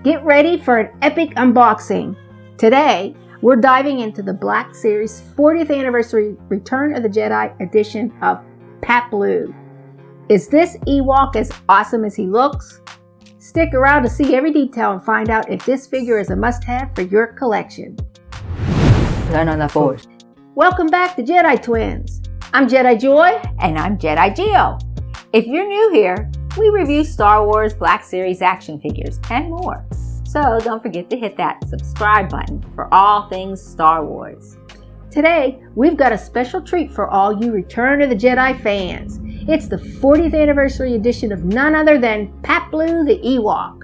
Get ready for an epic unboxing. Today, we're diving into the Black Series 40th Anniversary Return of the Jedi Edition of Paploo. Is this Ewok as awesome as he looks? Stick around to see every detail and find out if this figure is a must-have for your collection. Learn on the Force. Welcome back to Jedi Twins. I'm Jedi Joy. And I'm Jedi Geo. If you're new here, we review Star Wars Black Series action figures and more. So don't forget to hit that subscribe button for all things Star Wars. Today, we've got a special treat for all you Return of the Jedi fans. It's the 40th Anniversary Edition of none other than Paploo the Ewok.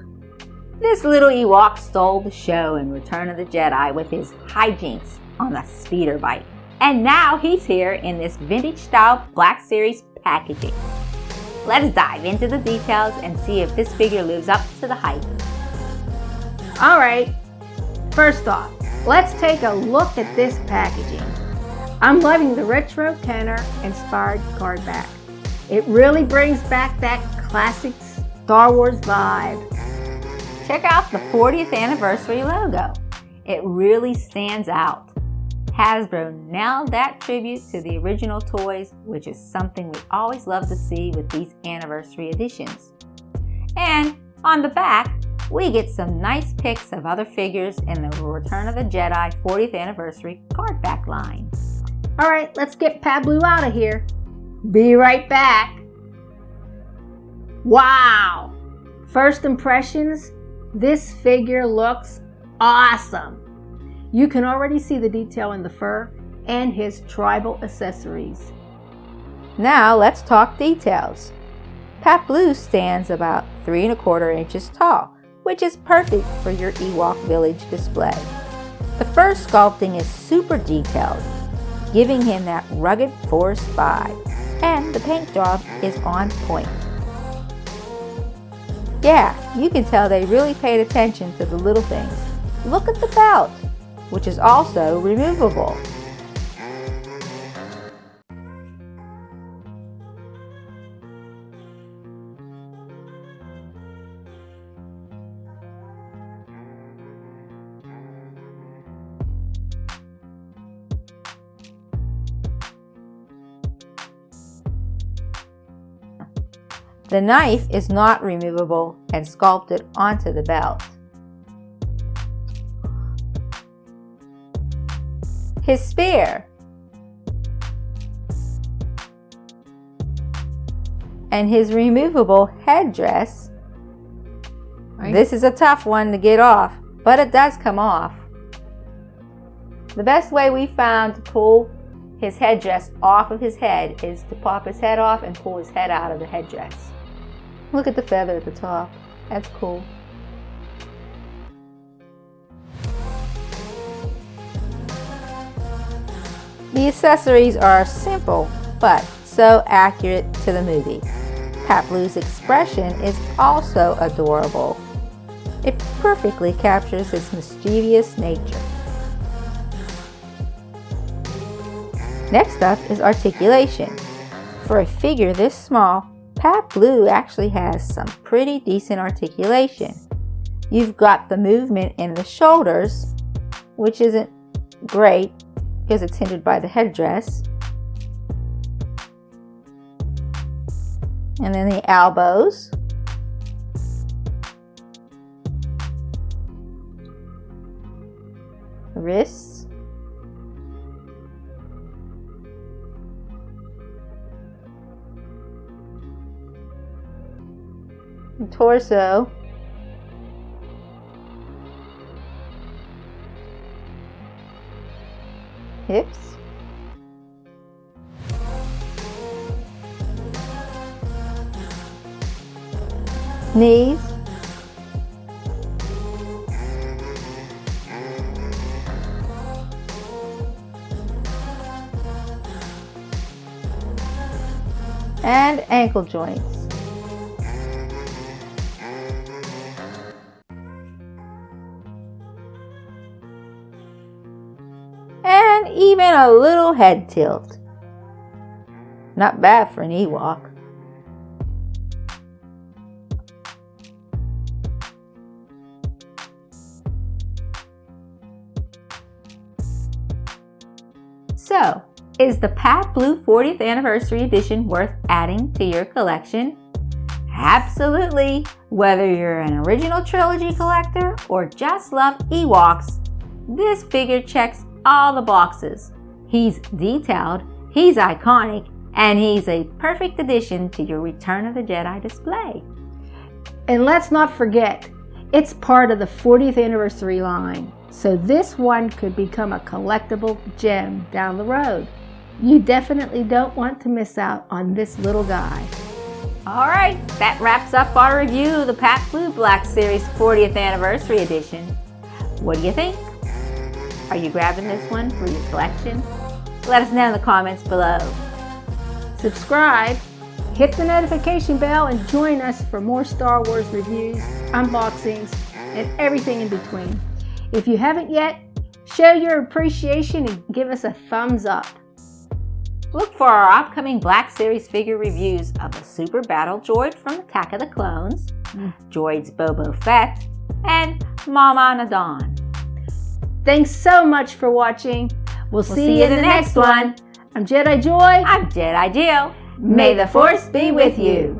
This little Ewok stole the show in Return of the Jedi with his hijinks on a speeder bike. And now he's here in this vintage-style Black Series packaging. Let's dive into the details and see if this figure lives up to the hype. Alright, first off, let's take a look at this packaging. I'm loving the retro Kenner inspired card back. It really brings back that classic Star Wars vibe. Check out the 40th anniversary logo. It really stands out. Hasbro nailed that tribute to the original toys, which is something we always love to see with these anniversary editions. And on the back, we get some nice pics of other figures in the Return of the Jedi 40th anniversary card back line. Alright, let's get Paploo out of here. Be right back. Wow! First impressions, this figure looks awesome. You can already see the detail in the fur and his tribal accessories. Now let's talk details. Paploo stands about 3 1/4 inches tall, which is perfect for your Ewok village display. The fur sculpting is super detailed, giving him that rugged forest vibe, and the paint job is on point. Yeah, you can tell they really paid attention to the little things. Look at the belt, which is also removable. The knife is not removable and sculpted onto the belt. His spear and his removable headdress. This is a tough one to get off, but it does come off. The best way we found to pull his headdress off of his head is to pop his head off and pull his head out of the headdress. Look at the feather at the top. That's cool. The accessories are simple, but so accurate to the movie. Paploo's expression is also adorable. It perfectly captures his mischievous nature. Next up is articulation. For a figure this small, Paploo actually has some pretty decent articulation. You've got the movement in the shoulders, which isn't great because it's hindered by the headdress. And then the elbows. The wrists. The torso. Hips. Knees. And ankle joints. And even a little head tilt. Not bad for an Ewok. So, is the Paploo 40th Anniversary Edition worth adding to your collection? Absolutely! Whether you're an original trilogy collector or just love Ewoks, this figure checks all the boxes. He's detailed, he's iconic, and he's a perfect addition to your Return of the Jedi display. And let's not forget, it's part of the 40th anniversary line, so this one could become a collectible gem down the road. You definitely don't want to miss out on this little guy. Alright, that wraps up our review of the Paploo Black Series 40th Anniversary Edition. What do you think? Are you grabbing this one for your collection? Let us know in the comments below. Subscribe, hit the notification bell, and join us for more Star Wars reviews, unboxings, and everything in between. If you haven't yet, show your appreciation and give us a thumbs up. Look for our upcoming Black Series figure reviews of the Super Battle Droid from Attack of the Clones, Droids Boba Fett, and Mama Nadon. Thanks so much for watching. We'll see you in the next one. I'm Jedi Joy. I'm Jedi Jill. May the Force be with you.